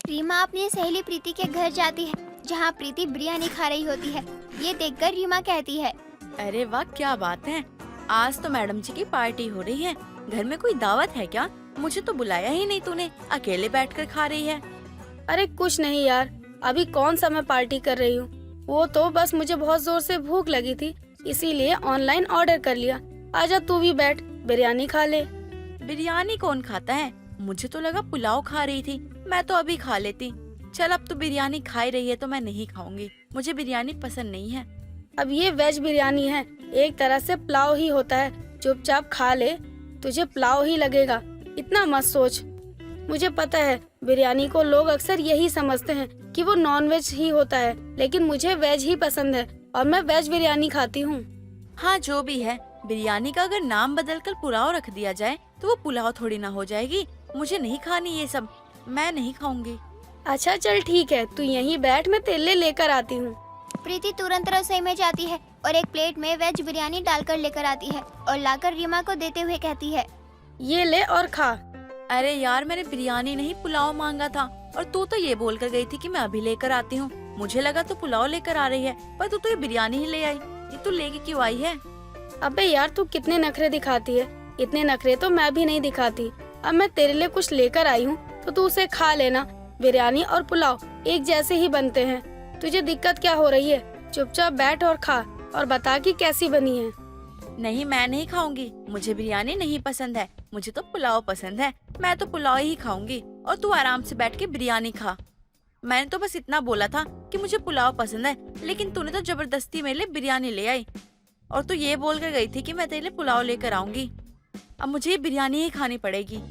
रीमा अपनी सहेली प्रीति के घर जाती है, जहाँ प्रीति बिरयानी खा रही होती है। ये देखकर रीमा कहती है, अरे वाह, क्या बात है, आज तो मैडम जी की पार्टी हो रही है। घर में कोई दावत है क्या? मुझे तो बुलाया ही नहीं तूने, अकेले बैठकर खा रही है। अरे कुछ नहीं यार, अभी कौन सा मैं पार्टी कर रही हूँ। वो तो बस मुझे बहुत जोर से भूख लगी थी, इसीलिए ऑनलाइन ऑर्डर कर लिया। आजा तू भी बैठ, बिरयानी खा ले। बिरयानी कौन खाता है? मुझे तो लगा पुलाव खा रही थी, मैं तो अभी खा लेती। चल, अब तो बिरयानी खाई रही है तो मैं नहीं खाऊंगी, मुझे बिरयानी पसंद नहीं है। अब ये वेज बिरयानी है, एक तरह से पुलाव ही होता है। चुपचाप खा ले, तुझे पुलाव ही लगेगा, इतना मत सोच। मुझे पता है बिरयानी को लोग अक्सर यही समझते हैं कि वो नॉन वेज ही होता है, लेकिन मुझे वेज ही पसंद है और मैं वेज बिरयानी खाती हूँ। हाँ, जो भी है, बिरयानी का अगर नाम बदलकर पुलाव रख दिया जाए तो वो पुलाव थोड़ी ना हो जाएगी। मुझे नहीं खानी ये सब, मैं नहीं खाऊंगी। अच्छा चल ठीक है, तू यहीं बैठ, मैं तेरे लिए लेकर आती हूँ। प्रीति तुरंत रसोई में जाती है और एक प्लेट में वेज बिरयानी डालकर लेकर आती है और लाकर रीमा को देते हुए कहती है, ये ले और खा। अरे यार, मैंने बिरयानी नहीं पुलाव मांगा था और तू तो ये बोल कर गई थी कि मैं अभी लेकर आती हूँ। मुझे लगा तो पुलाव लेकर आ रही है, पर तू तो ये बिरयानी ही ले आई। ये तू लेके क्यों आई है? अबे यार, तू कितने नखरे दिखाती है। इतने नखरे तो मैं भी नहीं दिखाती। अब मैं तेरे लिए कुछ लेकर आई हूँ तो तू उसे खा लेना। बिरयानी और पुलाव एक जैसे ही बनते हैं, तुझे दिक्कत क्या हो रही है? चुपचाप बैठ और खा और बता कि कैसी बनी है। नहीं, मैं नहीं खाऊंगी, मुझे बिरयानी नहीं पसंद है, मुझे तो पुलाव पसंद है। मैं तो पुलाव ही खाऊंगी और तू आराम से बैठ के बिरयानी खा। मैंने तो बस इतना बोला था कि मुझे पुलाव पसंद है, लेकिन तूने तो जबरदस्ती मेरे लिए बिरयानी ले आई और तू ये बोल कर गई थी कि मैं तेरे लिए पुलाव लेकर आऊंगी। अब मुझे ये बिरयानी ही खानी पड़ेगी।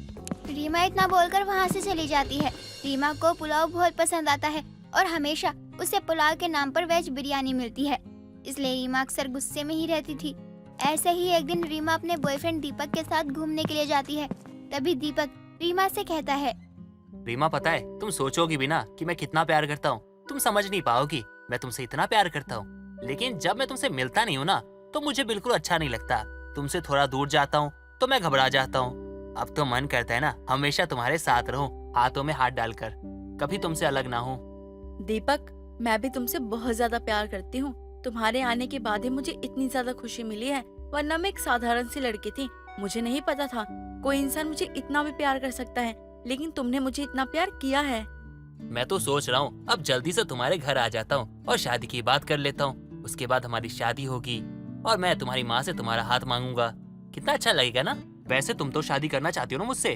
रीमा इतना बोलकर वहाँ से चली जाती है। रीमा को पुलाव बहुत पसंद आता है और हमेशा उसे पुलाव के नाम पर वेज बिरयानी मिलती है, इसलिए रीमा अक्सर गुस्से में ही रहती थी। ऐसे ही एक दिन रीमा अपने बॉयफ्रेंड दीपक के साथ घूमने के लिए जाती है। तभी दीपक रीमा से कहता है, रीमा, पता है तुम सोचोगी भी ना कि मैं कितना प्यार करता हूँ, तुम समझ नहीं पाओगी। मैं तुमसे इतना प्यार करता हूँ, लेकिन जब मैं तुमसे मिलता नहीं हूँ ना तो मुझे बिल्कुल अच्छा नहीं लगता। तुमसे थोड़ा दूर जाता हूँ तो मैं घबरा जाता हूँ। अब तो मन करता है ना हमेशा तुम्हारे साथ रहूं, हाथों में हाथ डालकर, कभी तुमसे अलग ना हूँ। दीपक, मैं भी तुमसे बहुत ज्यादा प्यार करती हूँ। तुम्हारे आने के बाद ही मुझे इतनी ज्यादा खुशी मिली है, वरना मैं एक साधारण सी लड़की थी। मुझे नहीं पता था कोई इंसान मुझे इतना भी प्यार कर सकता है, लेकिन तुमने मुझे इतना प्यार किया है। मैं तो सोच रहा हूँ अब जल्दी से तुम्हारे घर आ जाता हूँ और शादी की बात कर लेता हूँ। उसके बाद हमारी शादी होगी और मैं तुम्हारी माँ से तुम्हारा हाथ मांगूंगा। कितना अच्छा लगेगा ना? वैसे तुम तो शादी करना चाहती हो ना मुझसे?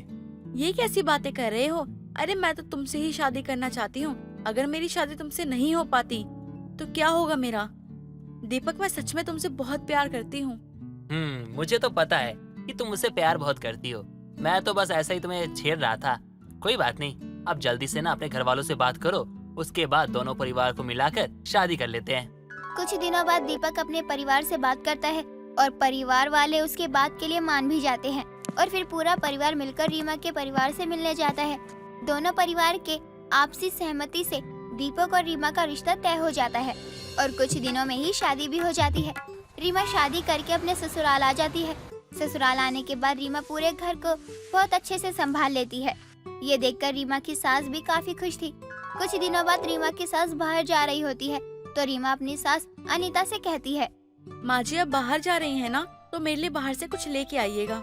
ये कैसी बातें कर रहे हो? अरे मैं तो तुमसे ही शादी करना चाहती हूँ। अगर मेरी शादी तुमसे नहीं हो पाती तो क्या होगा मेरा? दीपक, मैं सच में तुमसे बहुत प्यार करती हूँ। मुझे तो पता है कि तुम मुझसे प्यार बहुत करती हो। मैं तो बस ऐसा ही तुम्हें छेड़ रहा था। कोई बात नहीं, अब जल्दी से ना अपने घर वालों से बात करो, उसके बाद दोनों परिवार को मिलाकर शादी कर लेते हैं। कुछ दिनों बाद दीपक अपने परिवार से बात करता है और परिवार वाले उसके बात के लिए मान भी जाते हैं और फिर पूरा परिवार मिलकर रीमा के परिवार से मिलने जाता है। दोनों परिवार के आपसी सहमति से दीपक और रीमा का रिश्ता तय हो जाता है और कुछ दिनों में ही शादी भी हो जाती है। रीमा शादी करके अपने ससुराल आ जाती है। ससुराल आने के बाद रीमा पूरे घर को बहुत अच्छे से संभाल लेती है। ये देखकर रीमा की सास भी काफी खुश थी। कुछ दिनों बाद रीमा की सास बाहर जा रही होती है तो रीमा अपनी सास अनीता से कहती है, माँ जी, अब बाहर जा रही है ना, तो मेरे लिए बाहर से कुछ लेके आइएगा।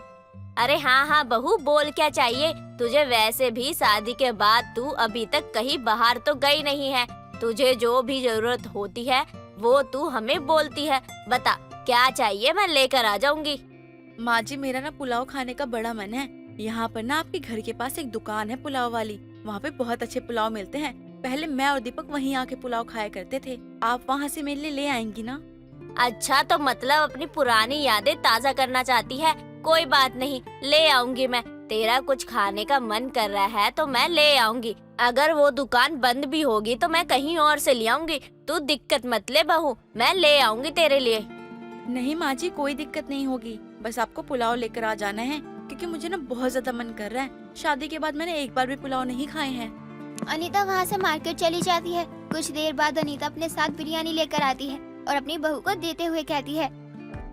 अरे हाँ हाँ बहू, बोल क्या चाहिए तुझे? वैसे भी शादी के बाद तू अभी तक कहीं बाहर तो गई नहीं है। तुझे जो भी जरूरत होती है वो तू हमें बोलती है। बता क्या चाहिए, मैं लेकर आ जाऊंगी। माँ जी, मेरा ना पुलाव खाने का बड़ा मन है। यहाँ पर ना आपके घर के पास एक दुकान है पुलाव वाली, वहाँ पे बहुत अच्छे पुलाव मिलते हैं। पहले मैं और दीपक वहीं आके पुलाव खाया करते थे। आप वहाँ से मेरे लिए ले आएंगी ना? अच्छा, तो मतलब अपनी पुरानी यादें ताज़ा करना चाहती है। कोई बात नहीं, ले आऊंगी मैं। तेरा कुछ खाने का मन कर रहा है तो मैं ले आऊंगी। अगर वो दुकान बंद भी होगी तो मैं कहीं और से ले आऊंगी। तू दिक्कत मत ले बहू, मैं ले आऊंगी तेरे लिए। नहीं माँ जी, कोई दिक्कत नहीं होगी, बस आपको पुलाव लेकर आ जाना है, क्योंकि मुझे ना बहुत ज्यादा मन कर रहा है। शादी के बाद मैंने एक बार भी पुलाव नहीं खाए हैं। अनीता वहाँ से मार्केट चली जाती है। कुछ देर बाद अनीता अपने साथ बिरयानी लेकर आती है और अपनी बहू को देते हुए कहती है,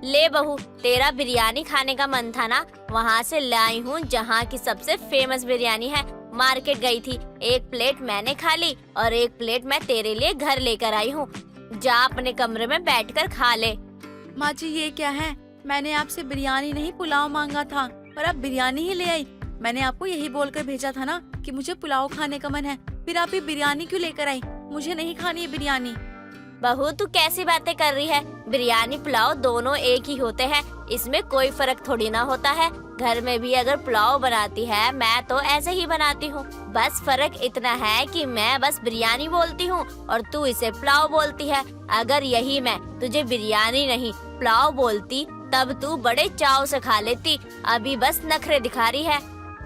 ले बहू, तेरा बिरयानी खाने का मन था ना, वहाँ से लाई हूँ जहाँ की सबसे फेमस बिरयानी है। मार्केट गई थी, एक प्लेट मैंने खा ली और एक प्लेट मैं तेरे लिए घर लेकर आई हूँ। जा अपने कमरे में बैठकर खा ले। माँ जी ये क्या है? मैंने आपसे बिरयानी नहीं पुलाव मांगा था और आप बिरयानी ही ले आई। मैंने आपको यही बोलकर भेजा था ना कि मुझे पुलाव खाने का मन है, फिर आप ये बिरयानी क्यों लेकर आई? मुझे नहीं खानी है बिरयानी। बहू तू कैसी बातें कर रही है? बिरयानी पुलाव दोनों एक ही होते हैं, इसमें कोई फर्क थोड़ी ना होता है। घर में भी अगर पुलाव बनाती है मैं तो ऐसे ही बनाती हूँ, बस फर्क इतना है कि मैं बस बिरयानी बोलती हूँ और तू इसे पुलाव बोलती है। अगर यही मैं तुझे बिरयानी नहीं पुलाव बोलती तब तू बड़े चाव से खा लेती, अभी बस नखरे दिखा रही है।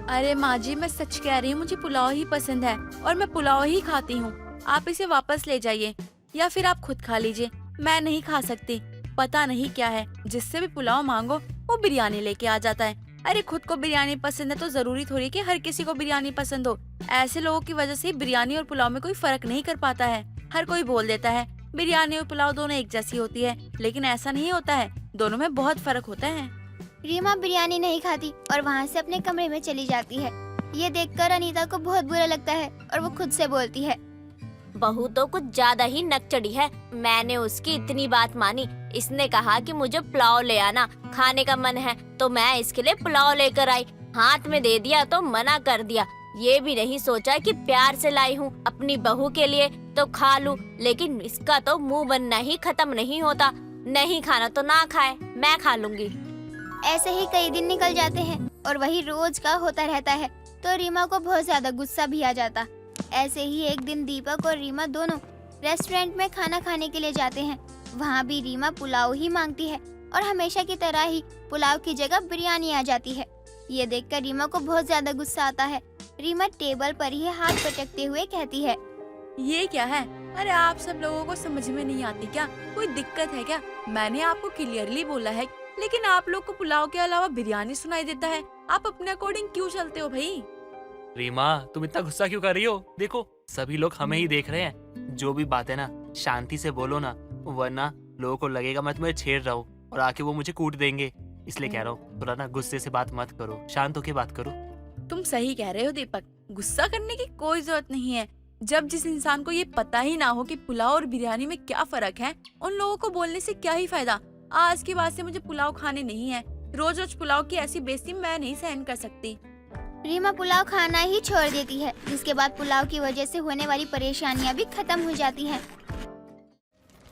अरे माँ जी मैं सच कह रही हूँ, मुझे पुलाव ही पसंद है और मैं पुलाव ही खाती हूँ। आप इसे वापस ले जाइए या फिर आप खुद खा लीजिए, मैं नहीं खा सकती। पता नहीं क्या है, जिससे भी पुलाव मांगो वो बिरयानी लेके आ जाता है। अरे खुद को बिरयानी पसंद है तो जरूरी थोड़ी कि हर किसी को बिरयानी पसंद हो। ऐसे लोगों की वजह से बिरयानी और पुलाव में कोई फर्क नहीं कर पाता है। हर कोई बोल देता है बिरयानी और पुलाव दोनों एक जैसी होती है, लेकिन ऐसा नहीं होता है, दोनों में बहुत फर्क होता है। रीमा बिरयानी नहीं खाती और वहाँ से अपने कमरे में चली जाती है। ये देखकर अनीता को बहुत बुरा लगता है और वो खुद से बोलती है, बहू तो कुछ ज्यादा ही नकचड़ी है। मैंने उसकी इतनी बात मानी, इसने कहा कि मुझे पुलाव ले आना, खाने का मन है तो मैं इसके लिए पुलाव लेकर आई। हाथ में दे दिया तो मना कर दिया, ये भी नहीं सोचा कि प्यार से लाई हूँ अपनी बहू के लिए तो खा लूं। लेकिन इसका तो मुंह बनना ही खत्म नहीं होता, नहीं खाना तो ना खाए, मैं खा लूंगी। ऐसे ही कई दिन निकल जाते हैं और वही रोज का होता रहता है, तो रीमा को बहुत ज्यादा गुस्सा भी आ जाता। ऐसे ही एक दिन दीपक और रीमा दोनों रेस्टोरेंट में खाना खाने के लिए जाते हैं। वहाँ भी रीमा पुलाव ही मांगती है और हमेशा की तरह ही पुलाव की जगह बिरयानी आ जाती है। ये देखकर रीमा को बहुत ज्यादा गुस्सा आता है। रीमा टेबल पर ही हाथ पटकते हुए कहती है, ये क्या है? अरे आप सब लोगों को समझ में नहीं आती क्या? कोई दिक्कत है क्या? मैंने आपको क्लियरली बोला है, लेकिन आप लोग को पुलाव के अलावा बिरयानी सुनाई देता है। आप अपने अकॉर्डिंग क्यों चलते हो भाई? रीमा तुम इतना गुस्सा क्यों कर रही हो? देखो सभी लोग हमें ही देख रहे हैं। जो भी बात है ना शांति से बोलो ना, वरना लोगों को लगेगा मैं तुम्हें छेड़ रहा हूँ और आके वो मुझे कूट देंगे। इसलिए कह रहा हूँ थोड़ा ना गुस्से से बात मत करो, शांत होके बात करो। तुम सही कह रहे हो दीपक, गुस्सा करने की कोई जरूरत नहीं है। जब जिस इंसान को ये पता ही ना हो कि पुलाव और बिरयानी में क्या फर्क है, उन लोगों को बोलने से क्या ही फायदा। आज के बाद से मुझे पुलाव खाने नहीं है। रोज रोज पुलाव की ऐसी बेइज्जती मैं नहीं सहन कर सकती। रीमा पुलाव खाना ही छोड़ देती है, जिसके बाद पुलाव की वजह से होने वाली परेशानियां भी खत्म हो जाती हैं।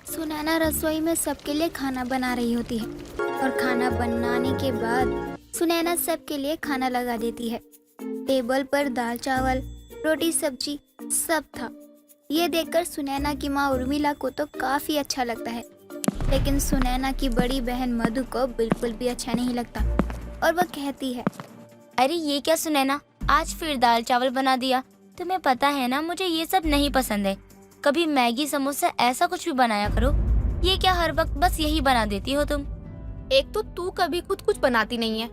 सुनैना रसोई में सबके लिए खाना बना रही होती है और खाना बनाने के बाद सुनैना सबके लिए खाना लगा देती है। टेबल पर दाल चावल रोटी सब्जी सब था। ये देखकर सुनैना की माँ उर्मिला को तो काफी अच्छा लगता है, लेकिन सुनैना की बड़ी बहन मधु को बिल्कुल भी अच्छा नहीं लगता और वह कहती है, अरे ये क्या सुनैना, आज फिर दाल चावल बना दिया। तुम्हें पता है ना मुझे ये सब नहीं पसंद है। कभी मैगी समोसा ऐसा कुछ भी बनाया करो, ये क्या हर वक्त बस यही बना देती हो तुम? एक तो तू कभी खुद कुछ बनाती नहीं है,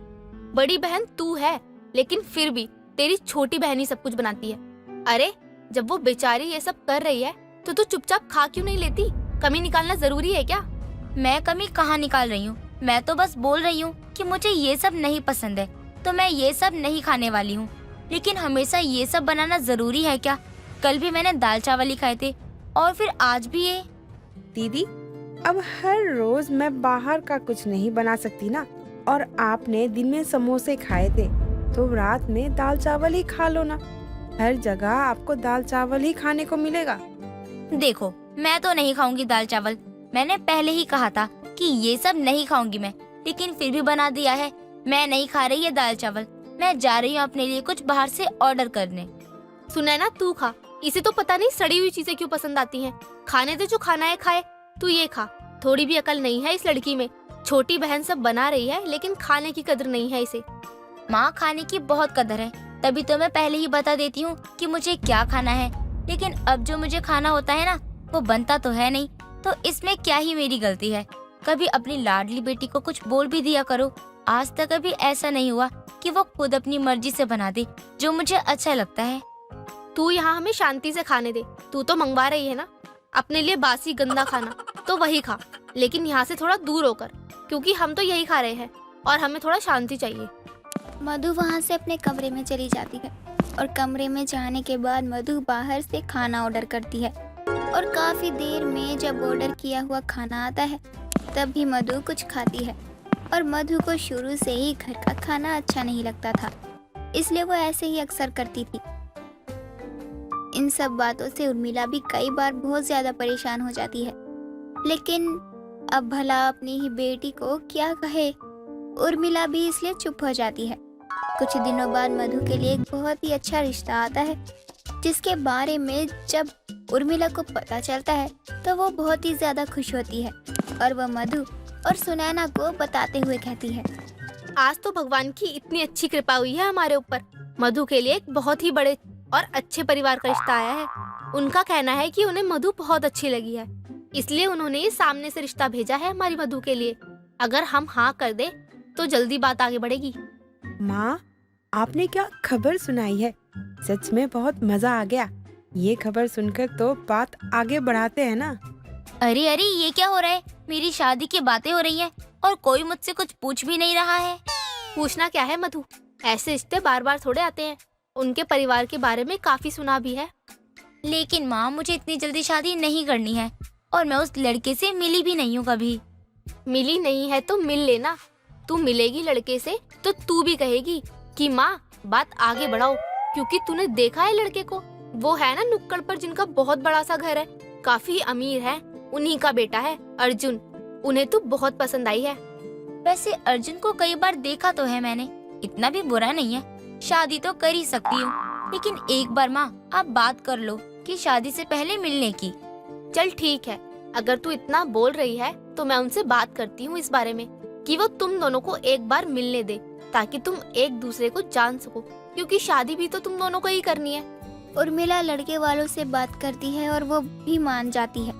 बड़ी बहन तू है, लेकिन फिर भी तेरी छोटी बहन ही सब कुछ बनाती है। अरे जब वो बेचारी ये सब कर रही है तो तू चुपचाप खा क्यों नहीं लेती? कमी निकालना जरूरी है क्या? मैं कमी कहाँ निकाल रही हूँ, मैं तो बस बोल रही हूँ कि मुझे ये सब नहीं पसंद है, तो मैं ये सब नहीं खाने वाली हूँ। लेकिन हमेशा ये सब बनाना जरूरी है क्या? कल भी मैंने दाल चावल ही खाए थे और फिर आज भी ये। दीदी अब हर रोज मैं बाहर का कुछ नहीं बना सकती ना, और आपने दिन में समोसे खाए थे तो रात में दाल चावल ही खा लो ना। हर जगह आपको दाल चावल ही खाने को मिलेगा। देखो मैं तो नहीं खाऊंगी दाल चावल, मैंने पहले ही कहा था कि ये सब नहीं खाऊंगी मैं, लेकिन फिर भी बना दिया है। मैं नहीं खा रही ये दाल चावल, मैं जा रही हूँ अपने लिए कुछ बाहर से ऑर्डर करने। सुनैना तू खा, इसे तो पता नहीं सड़ी हुई चीजें क्यों पसंद आती हैं। खाने दे जो खाना है खाए, तू ये खा। थोड़ी भी अकल नहीं है इस लड़की में। छोटी बहन सब बना रही है लेकिन खाने की कदर नहीं है इसे। माँ खाने की बहुत कदर है, तभी तो मैं पहले ही बता देती हूँ कि मुझे क्या खाना है। लेकिन अब जो मुझे खाना होता है ना वो बनता तो है नहीं, तो इसमें क्या ही मेरी गलती है। कभी अपनी लाडली बेटी को कुछ बोल भी दिया करो। आज तक कभी ऐसा नहीं हुआ कि वो खुद अपनी मर्जी से बना दे जो मुझे अच्छा लगता है। तू यहाँ हमें शांति से खाने दे। तू तो मंगवा रही है ना अपने लिए बासी गंदा खाना, तो वही खा, लेकिन यहाँ से थोड़ा दूर होकर, क्योंकि हम तो यही खा रहे हैं और हमें थोड़ा शांति चाहिए। मधु वहाँ से अपने कमरे में चली जाती है और कमरे में जाने के बाद मधु बाहर से खाना ऑर्डर करती है और काफी देर में जब ऑर्डर किया हुआ खाना आता है तभी मधु कुछ खाती है। और मधु को शुरू से ही घर का खाना अच्छा नहीं लगता था, इसलिए वो ऐसे ही अक्सर करती थी। इन सब बातों से उर्मिला भी कई बार बहुत ज्यादा परेशान हो जाती है, लेकिन अब भला अपनी ही बेटी को क्या कहे। उर्मिला भी इसलिए चुप हो जाती है। कुछ दिनों बाद मधु के लिए एक बहुत ही अच्छा रिश्ता आता है, जिसके बारे में जब उर्मिला को पता चलता है तो वो बहुत ही ज्यादा खुश होती है और वह मधु और सुनैना को बताते हुए कहती है, आज तो भगवान की इतनी अच्छी कृपा हुई है हमारे ऊपर। मधु के लिए एक बहुत ही बड़े और अच्छे परिवार का रिश्ता आया है। उनका कहना है कि उन्हें मधु बहुत अच्छी लगी है, इसलिए उन्होंने ये सामने से रिश्ता भेजा है हमारी मधु के लिए। अगर हम हाँ कर दे तो जल्दी बात आगे बढ़ेगी। माँ, आपने क्या खबर सुनाई है? सच में बहुत मजा आ गया। ये खबर सुनकर तो बात आगे बढ़ाते हैं ना। अरे अरे, ये क्या हो रहा है? मेरी शादी की बातें हो रही हैं और कोई मुझसे कुछ पूछ भी नहीं रहा है। पूछना क्या है मधु, ऐसे रिश्ते बार बार थोड़े आते हैं। उनके परिवार के बारे में काफी सुना भी है। लेकिन माँ, मुझे इतनी जल्दी शादी नहीं करनी है और मैं उस लड़के से मिली भी नहीं हूँ कभी। मिली नहीं है तो मिल लेना। तू मिलेगी लड़के से तो तू भी कहेगी कि माँ बात आगे बढ़ाओ, क्योंकि तूने देखा है लड़के को। वो है ना नुक्कड़ पर जिनका बहुत बड़ा सा घर है, काफी अमीर है, उन्हीं का बेटा है अर्जुन। उन्हें तू बहुत पसंद आई है। वैसे अर्जुन को कई बार देखा तो है मैंने, इतना भी बुरा नहीं है। शादी तो कर ही सकती हूँ, लेकिन एक बार माँ आप बात कर लो कि शादी से पहले मिलने की। चल ठीक है, अगर तू इतना बोल रही है तो मैं उनसे बात करती हूँ इस बारे में कि वो तुम दोनों को एक बार मिलने दे, ताकि तुम एक दूसरे को जान सको, क्योंकि शादी भी तो तुम दोनों को ही करनी है। उर्मिला लड़के वालों से बात करती है और वो भी मान जाती है।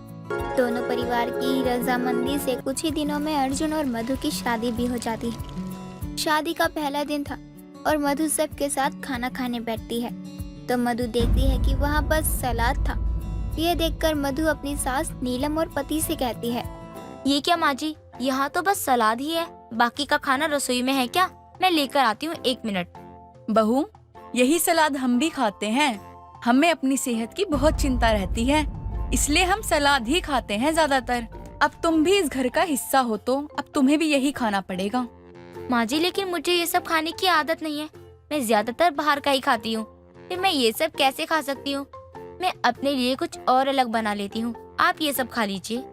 दोनों परिवार की रजामंदी से कुछ ही दिनों में अर्जुन और मधु की शादी भी हो जाती है। शादी का पहला दिन था और मधु सबके साथ खाना खाने बैठती है तो मधु देखती है कि वहाँ बस सलाद था। ये देखकर मधु अपनी सास नीलम और पति से कहती है, ये क्या माँ जी, यहाँ तो बस सलाद ही है, बाकी का खाना रसोई में है क्या? मैं लेकर आती हूँ, 1 मिनट। बहू, यही सलाद हम भी खाते हैं। हमें अपनी सेहत की बहुत चिंता रहती है, इसलिए हम सलाद ही खाते हैं ज्यादातर। अब तुम भी इस घर का हिस्सा हो तो अब तुम्हें भी यही खाना पड़ेगा। माँ जी, लेकिन मुझे ये सब खाने की आदत नहीं है। मैं ज्यादातर बाहर का ही खाती हूँ, फिर मैं ये सब कैसे खा सकती हूँ? मैं अपने लिए कुछ और अलग बना लेती हूँ, आप ये सब खा लीजिए।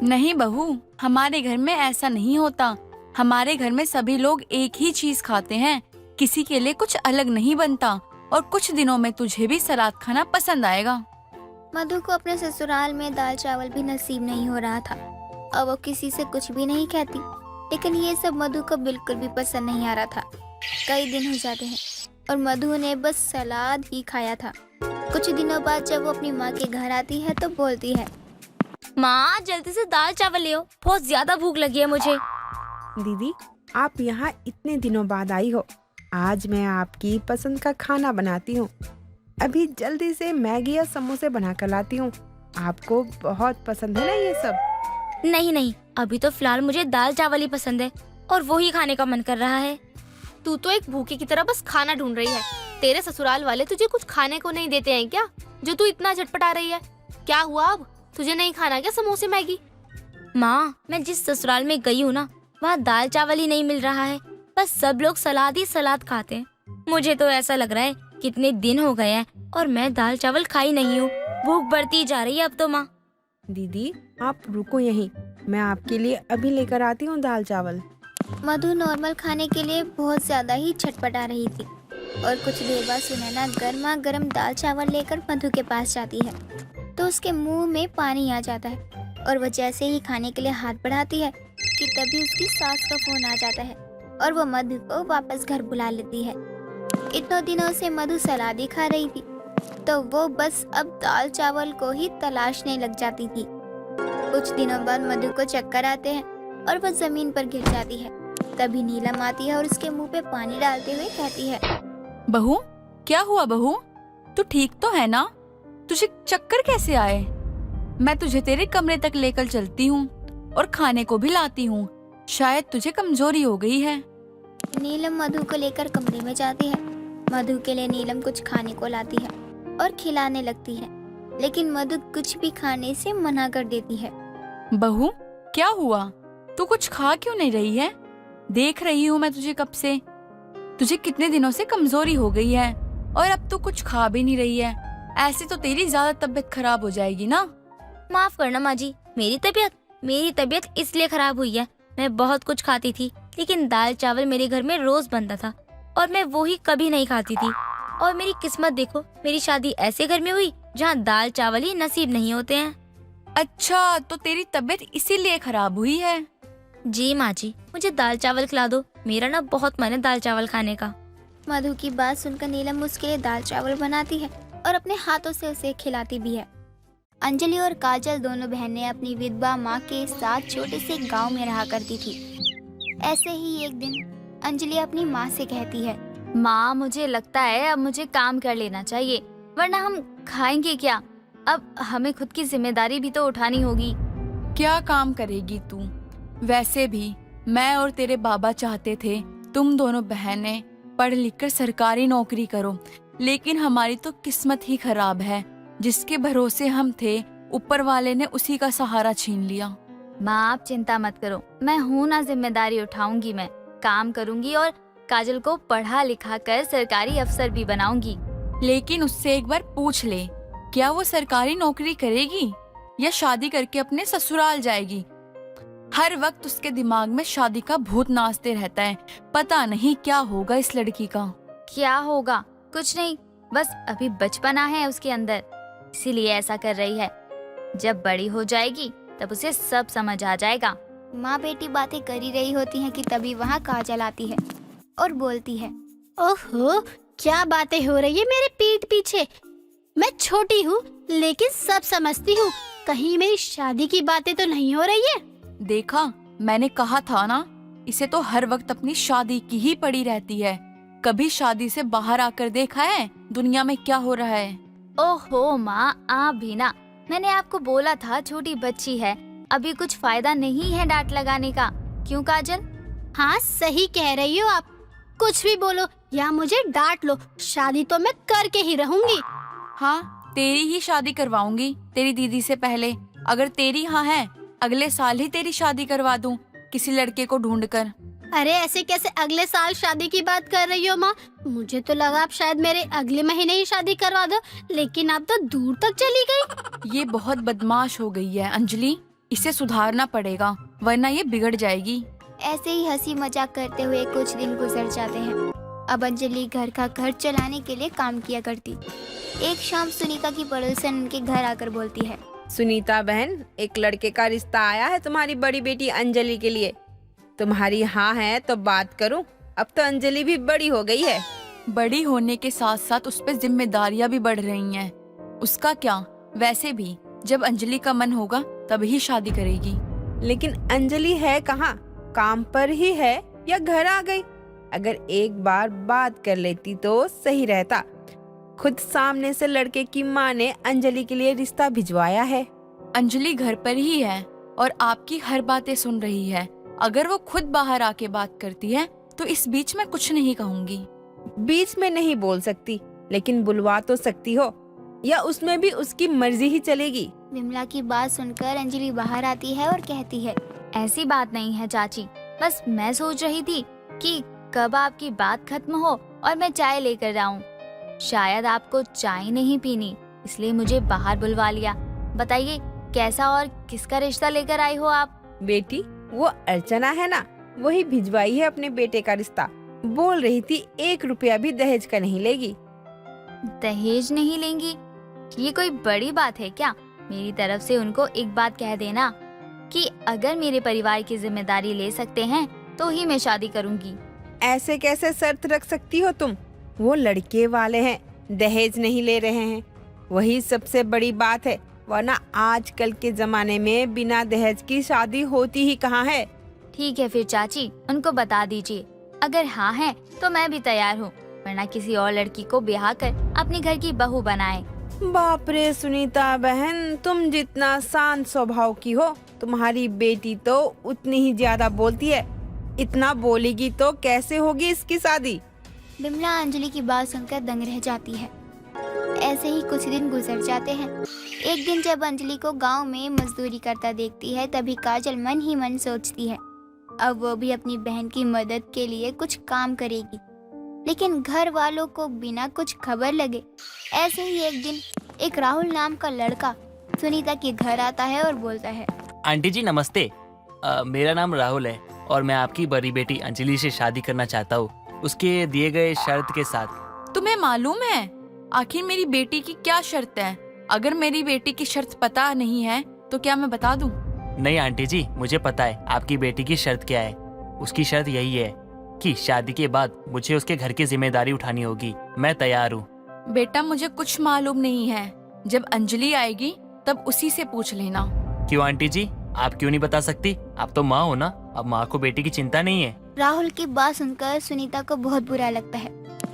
नहीं बहू, हमारे घर में ऐसा नहीं होता। हमारे घर में सभी लोग एक ही चीज खाते हैं, किसी के लिए कुछ अलग नहीं बनता। और कुछ दिनों में तुझे भी सलाद खाना पसंद आएगा। मधु को अपने ससुराल में दाल चावल भी नसीब नहीं हो रहा था और वो किसी से कुछ भी नहीं कहती, लेकिन ये सब मधु को बिल्कुल भी पसंद नहीं आ रहा था। कई दिन हो जाते हैं और मधु ने बस सलाद ही खाया था। कुछ दिनों बाद जब वो अपनी माँ के घर आती है तो बोलती है, माँ जल्दी से दाल चावल ले आओ, बहुत ज्यादा भूख लगी है मुझे। दीदी, आप यहाँ इतने दिनों बाद आई हो। आज मैं आपकी पसंद का खाना बनाती हूँ। अभी जल्दी से मैगी या समोसे बना कर लाती हूँ। आपको बहुत पसंद है ना ये सब? नहीं नहीं, अभी तो फिलहाल मुझे दाल चावल ही पसंद है और वो ही खाने का मन कर रहा है। तू तो एक भूखे की तरह बस खाना ढूंढ रही है। तेरे ससुराल वाले तुझे कुछ खाने को नहीं देते हैं क्या, जो तू इतना झटपटा रही है? क्या हुआ अब, तुझे नहीं खाना क्या समोसे मैगी? माँ, मैं जिस ससुराल में गई हूँ ना, वहाँ दाल चावल ही नहीं मिल रहा है, बस सब लोग सलाद ही सलाद खाते हैं। मुझे तो ऐसा लग रहा है कितने दिन हो गए हैं और मैं दाल चावल खाई नहीं हूँ। भूख बढ़ती जा रही है अब तो माँ। दीदी, आप रुको यहीं, मैं आपके लिए अभी लेकर आती हूँ दाल चावल। मधु नॉर्मल खाने के लिए बहुत ज्यादा ही छटपटा रही थी और कुछ देर बाद सुनैना गर्मा गर्म दाल चावल लेकर मधु के पास जाती है तो उसके मुंह में पानी आ जाता है और वह जैसे ही खाने के लिए हाथ बढ़ाती है कि तभी उसकी सास का फोन आ जाता है और वो मधु को वापस घर बुला लेती है। इतने दिनों से मधु सलाद ही खा रही थी तो वो बस अब दाल चावल को ही तलाशने लग जाती थी। कुछ दिनों बाद मधु को चक्कर आते हैं और वह जमीन पर गिर जाती है। तभी नीलम आती है और उसके मुंह पे पानी डालते हुए कहती है, बहू, क्या हुआ बहू? तू ठीक तो है ना? तुझे चक्कर कैसे आए? मैं तुझे तेरे कमरे तक लेकर चलती हूँ और खाने को भी लाती हूँ। शायद तुझे कमजोरी हो गई है। नीलम मधु को लेकर कमरे में जाती है मधु के लिए नीलम कुछ खाने को लाती है और खिलाने लगती है, लेकिन मधु कुछ भी खाने से मना कर देती है। बहू, क्या हुआ? तू कुछ खा क्यों नहीं रही है? देख रही हूँ मैं तुझे कब से। तुझे कितने दिनों से कमजोरी हो गई है और अब तू कुछ खा भी नहीं रही है। ऐसे तो तेरी ज्यादा तबीयत खराब हो जाएगी ना। माफ करना माँ जी, मेरी तबीयत इसलिए खराब हुई है। मैं बहुत कुछ खाती थी, लेकिन दाल चावल मेरे घर में रोज बनता था और मैं वो ही कभी नहीं खाती थी। और मेरी किस्मत देखो, मेरी शादी ऐसे घर में हुई जहाँ दाल चावल ही नसीब नहीं होते हैं। अच्छा, तो तेरी तबीयत इसीलिए खराब हुई है? जी माँ जी, मुझे दाल चावल खिला दो, मेरा ना बहुत मन है दाल चावल खाने का। मधु की बात सुनकर नीलम उसके लिए दाल चावल बनाती है और अपने हाथों से उसे खिलाती भी है। अंजलि और काजल दोनों बहनें अपनी विधवा माँ के साथ छोटे से गांव में रहा करती थी। ऐसे ही एक दिन अंजलि अपनी माँ से कहती है, माँ, मुझे लगता है अब मुझे काम कर लेना चाहिए, वरना हम खाएंगे क्या? अब हमें खुद की जिम्मेदारी भी तो उठानी होगी। क्या काम करेगी तू? वैसे भी मैं और तेरे बाबा चाहते थे तुम दोनों बहनें पढ़ लिख कर सरकारी नौकरी करो, लेकिन हमारी तो किस्मत ही खराब है। जिसके भरोसे हम थे, ऊपर वाले ने उसी का सहारा छीन लिया। माँ, आप चिंता मत करो, मैं हूँ ना, जिम्मेदारी उठाऊंगी, मैं काम करूंगी और काजल को पढ़ा लिखा कर सरकारी अफसर भी बनाऊंगी। लेकिन उससे एक बार पूछ ले, क्या वो सरकारी नौकरी करेगी या शादी करके अपने ससुराल जाएगी? हर वक्त उसके दिमाग में शादी का भूत नाचते रहता है। पता नहीं क्या होगा इस लड़की का। क्या होगा? कुछ नहीं, बस अभी बचपना है उसके अंदर, इसीलिए ऐसा कर रही है। जब बड़ी हो जाएगी तब उसे सब समझ आ जाएगा। माँ बेटी बातें कर ही रही होती हैं कि तभी वहाँ काजल आती है और बोलती है, ओहो, क्या बातें हो रही है मेरे पीठ पीछे। मैं छोटी हूँ लेकिन सब समझती हूँ। कहीं मेरी शादी की बातें तो नहीं हो रही है? देखा, मैंने कहा था ना, इसे तो हर वक्त अपनी शादी की ही पड़ी रहती है। कभी शादी से बाहर आकर देखा है दुनिया में क्या हो रहा है? ओहो माँ, आप भी ना, मैंने आपको बोला था छोटी बच्ची है, अभी कुछ फायदा नहीं है डांट लगाने का। क्यों काजल? हाँ, सही कह रही हो आप। कुछ भी बोलो या मुझे डांट लो, शादी तो मैं करके ही रहूंगी। हाँ, तेरी ही शादी करवाऊंगी तेरी दीदी से पहले। अगर तेरी हाँ है, अगले साल ही तेरी शादी करवा दूं किसी लड़के को ढूंढकर। अरे ऐसे कैसे अगले साल शादी की बात कर रही हो माँ? मुझे तो लगा आप शायद मेरे अगले महीने ही शादी करवा दो, लेकिन आप तो दूर तक चली गई। ये बहुत बदमाश हो गई है अंजलि, इसे सुधारना पड़ेगा वरना ये बिगड़ जाएगी। ऐसे ही हंसी मजाक करते हुए कुछ दिन गुजर जाते हैं। अब अंजलि घर का खर्च चलाने के लिए काम किया करती। एक शाम सुनीता की पड़ोसन उनके घर आकर बोलती है, सुनीता बहन, एक लड़के का रिश्ता आया है तुम्हारी बड़ी बेटी अंजलि के लिए। तुम्हारी हाँ है तो बात करूं? अब तो अंजलि भी बड़ी हो गई है। बड़ी होने के साथ साथ उस पर जिम्मेदारियां भी बढ़ रही हैं। उसका क्या, वैसे भी जब अंजलि का मन होगा तब ही शादी करेगी। लेकिन अंजलि है कहाँ? काम पर ही है या घर आ गई? अगर एक बार बात कर लेती तो सही रहता। खुद सामने से लड़के की माँ ने अंजलि के लिए रिश्ता भिजवाया है। अंजलि घर पर ही है और आपकी हर बातें सुन रही है। अगर वो खुद बाहर आके बात करती है तो इस बीच में कुछ नहीं कहूंगी। बीच में नहीं बोल सकती, लेकिन बुलवा तो सकती हो, या उसमें भी उसकी मर्जी ही चलेगी। विमला की बात सुनकर अंजलि बाहर आती है और कहती है, ऐसी बात नहीं है चाची, बस मैं सोच रही थी कि कब आपकी बात खत्म हो और मैं चाय लेकर आऊं। शायद आपको चाय नहीं पीनी, इसलिए मुझे बाहर बुलवा लिया। बताइए कैसा और किसका रिश्ता लेकर आई हो आप? बेटी, वो अर्चना है ना, वही भिजवाई है अपने बेटे का रिश्ता। बोल रही थी 1 रुपया भी दहेज का नहीं लेगी। दहेज नहीं लेंगी? ये कोई बड़ी बात है क्या? मेरी तरफ से उनको एक बात कह देना कि अगर मेरे परिवार की जिम्मेदारी ले सकते हैं तो ही मैं शादी करूंगी। ऐसे कैसे शर्त रख सकती हो तुम? वो लड़के वाले हैं, दहेज नहीं ले रहे हैं, वही सबसे बड़ी बात है। वरना आजकल के जमाने में बिना दहेज की शादी होती ही कहाँ है। ठीक है फिर चाची, उनको बता दीजिए। अगर हाँ है तो मैं भी तैयार हूँ, वरना किसी और लड़की को ब्याह कर अपने घर की बहू बनाए। बाप रे सुनीता बहन, तुम जितना शांत स्वभाव की हो, तुम्हारी बेटी तो उतनी ही ज्यादा बोलती है। इतना बोलेगी तो कैसे होगी इसकी शादी? बिमला अंजलि की बात सुनकर दंग रह जाती है। ऐसे ही कुछ दिन गुजर जाते हैं। एक दिन जब अंजलि को गांव में मजदूरी करता देखती है, तभी काजल मन ही मन सोचती है अब वो भी अपनी बहन की मदद के लिए कुछ काम करेगी, लेकिन घर वालों को बिना कुछ खबर लगे। ऐसे ही एक दिन एक राहुल नाम का लड़का सुनीता के घर आता है और बोलता है, आंटी जी नमस्ते। मेरा नाम राहुल है और मैं आपकी बड़ी बेटी अंजलि से शादी करना चाहता हूँ, उसके दिए गए शर्त के साथ। तुम्हें मालूम है आखिर मेरी बेटी की क्या शर्त है? अगर मेरी बेटी की शर्त पता नहीं है तो क्या मैं बता दूं? नहीं आंटी जी, मुझे पता है आपकी बेटी की शर्त क्या है। उसकी शर्त यही है कि शादी के बाद मुझे उसके घर की जिम्मेदारी उठानी होगी। मैं तैयार हूँ। बेटा मुझे कुछ मालूम नहीं है, जब अंजलि आएगी तब उसी से पूछ लेना। क्यों आंटी जी, आप क्यों नहीं बता सकती? आप तो माँ हो ना, अब माँ को बेटी की चिंता नहीं है। राहुल की बात सुनकर सुनीता को बहुत बुरा लगता है।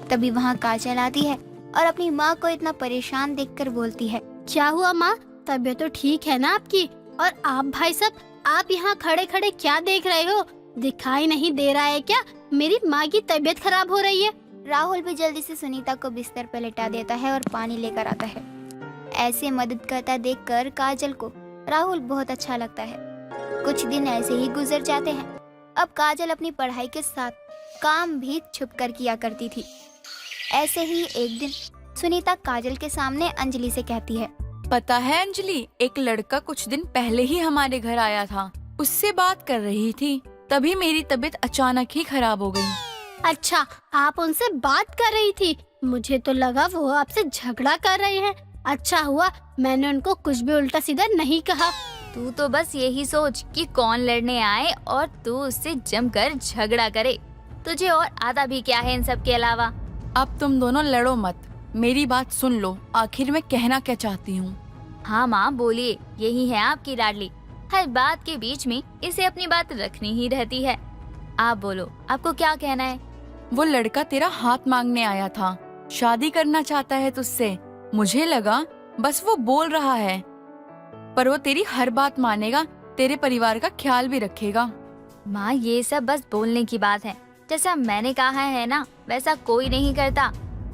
तभी वहाँ काजल आती है और अपनी माँ को इतना परेशान देखकर बोलती है, क्या हुआ माँ, तबीयत तो ठीक है ना आपकी? और आप भाई साहब, आप यहाँ खड़े खड़े क्या देख रहे हो? दिखाई नहीं दे रहा है क्या मेरी माँ की तबीयत खराब हो रही है? राहुल भी जल्दी से सुनीता को बिस्तर पर लेटा देता है और पानी लेकर आता है। ऐसे मदद करता देखकर काजल को राहुल बहुत अच्छा लगता है। कुछ दिन ऐसे ही गुजर जाते हैं। अब काजल अपनी पढ़ाई के साथ काम भी छुपकर किया करती थी। ऐसे ही एक दिन सुनीता काजल के सामने अंजलि से कहती है, पता है अंजलि, एक लड़का कुछ दिन पहले ही हमारे घर आया था, उससे बात कर रही थी, तभी मेरी तबीयत अचानक ही खराब हो गई। अच्छा, आप उनसे बात कर रही थी? मुझे तो लगा वो आपसे झगड़ा कर रहे हैं। अच्छा हुआ मैंने उनको कुछ भी उल्टा सीधा नहीं कहा। तू तो बस यही सोच कि कौन लड़ने आए और तू उससे जमकर झगड़ा करे। तुझे और आता भी क्या है इन सब के अलावा? अब तुम दोनों लड़ो मत, मेरी बात सुन लो, आखिर मैं कहना क्या चाहती हूँ। हाँ माँ बोलिए, यही है आपकी लाडली, हर बात के बीच में इसे अपनी बात रखनी ही रहती है। आप बोलो, आपको क्या कहना है? वो लड़का तेरा हाथ मांगने आया था, शादी करना चाहता है तुझसे। मुझे लगा बस वो बोल रहा है, पर वो तेरी हर बात मानेगा, तेरे परिवार का ख्याल भी रखेगा। माँ ये सब बस बोलने की बात है, जैसा मैंने कहा है ना वैसा कोई नहीं करता।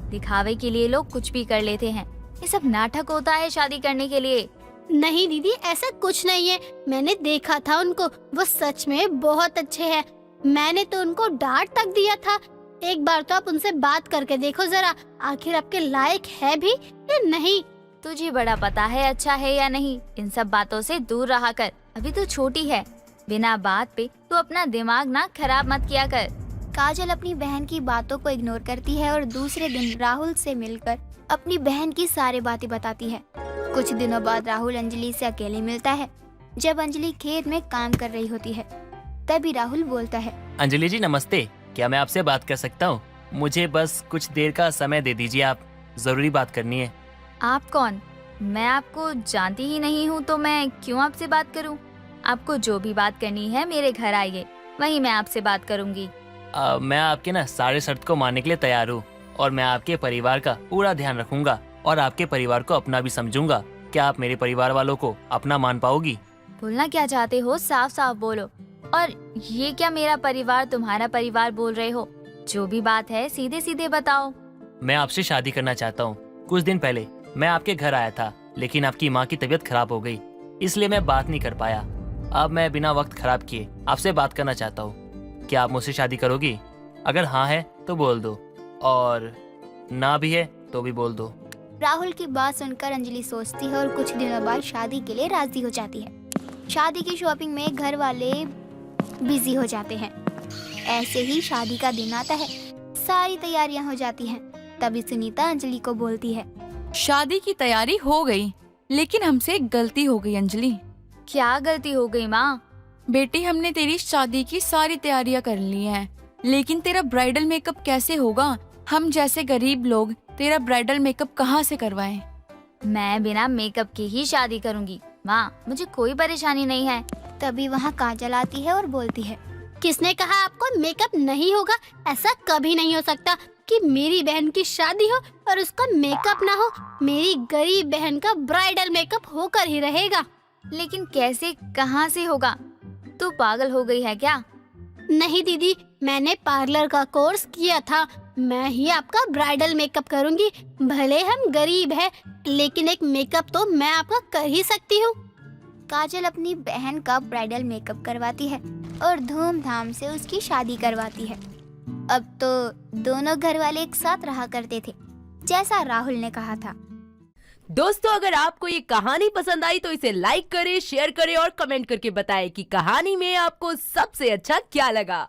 दिखावे के लिए लोग कुछ भी कर लेते हैं, ये सब नाटक होता है शादी करने के लिए। नहीं दीदी, ऐसा कुछ नहीं है, मैंने देखा था उनको, वो सच में बहुत अच्छे हैं। मैंने तो उनको डांट तक दिया था। एक बार तो आप उनसे बात करके देखो जरा, आखिर आपके लायक है भी या नहीं। तुझे बड़ा पता है अच्छा है या नहीं, इन सब बातों से दूर रहा कर, अभी तो छोटी है। बिना बात पे तू अपना दिमाग ना खराब मत किया कर। काजल अपनी बहन की बातों को इग्नोर करती है और दूसरे दिन राहुल से मिलकर अपनी बहन की सारी बातें बताती है। कुछ दिनों बाद राहुल अंजलि से अकेले मिलता है। जब अंजलि खेत में काम कर रही होती है, तभी राहुल बोलता है, अंजलि जी नमस्ते, क्या मैं आपसे बात कर सकता हूँ? मुझे बस कुछ देर का समय दे दीजिए, आप जरूरी बात करनी है। आप कौन? मैं आपको जानती ही नहीं हूँ तो मैं क्यों आपसे बात करूँ? आपको जो भी बात करनी है मेरे घर आइए, वहीं मैं आपसे बात करूँगी। मैं आपके ना सारे शर्त को मानने के लिए तैयार हूँ और मैं आपके परिवार का पूरा ध्यान रखूंगा और आपके परिवार को अपना भी समझूंगा। क्या आप मेरे परिवार वालों को अपना मान पाओगी? बोलना क्या चाहते हो साफ साफ बोलो। और ये क्या मेरा परिवार तुम्हारा परिवार बोल रहे हो? जो भी बात है सीधे सीधे बताओ। मैं आपसे शादी करना चाहता हूँ। कुछ दिन पहले मैं आपके घर आया था, लेकिन आपकी माँ की तबीयत खराब हो गई, इसलिए मैं बात नहीं कर पाया। अब मैं बिना वक्त खराब किए आपसे बात करना चाहता हूँ। क्या आप मुझसे शादी करोगी? अगर हाँ है तो बोल दो, और ना भी है तो भी बोल दो। राहुल की बात सुनकर अंजलि सोचती है और कुछ दिनों बाद शादी के लिए राजी हो जाती है। शादी की शॉपिंग में घर वाले बिजी हो जाते हैं। ऐसे ही शादी का दिन आता है, सारी तैयारियां हो जाती हैं। तभी सुनीता अंजलि को बोलती है, शादी की तैयारी हो गई, लेकिन हमसे एक गलती हो गई अंजलि। क्या गलती हो गई माँ? बेटी हमने तेरी शादी की सारी तैयारियां कर ली हैं, लेकिन तेरा ब्राइडल मेकअप कैसे होगा? हम जैसे गरीब लोग तेरा ब्राइडल मेकअप कहाँ से करवाएं? मैं बिना मेकअप की ही शादी करूंगी माँ, मुझे कोई परेशानी नहीं है। तभी वहाँ काजल आती है और बोलती है, किसने कहा आपको मेकअप नहीं होगा? ऐसा कभी नहीं हो सकता कि मेरी बहन की शादी हो और उसका मेकअप ना हो। मेरी गरीब बहन का ब्राइडल मेकअप होकर ही रहेगा। लेकिन कैसे, कहाँ से होगा? तू पागल हो गई है क्या? नहीं दीदी, मैंने पार्लर का कोर्स किया था। मैं ही आपका ब्राइडल मेकअप करूंगी। भले हम गरीब हैं, लेकिन एक मेकअप तो मैं आपका कर ही सकती हूँ। काजल अपनी बहन का ब्राइडल मेकअप करवाती है और धूमधाम से उसकी शादी करवाती है। अब तो दोनों घर वाले एक साथ रहा करते थे, जैसा राहुल ने कहा था। दोस्तों, अगर आपको ये कहानी पसंद आई तो इसे लाइक करें, शेयर करें और कमेंट करके बताएं कि कहानी में आपको सबसे अच्छा क्या लगा।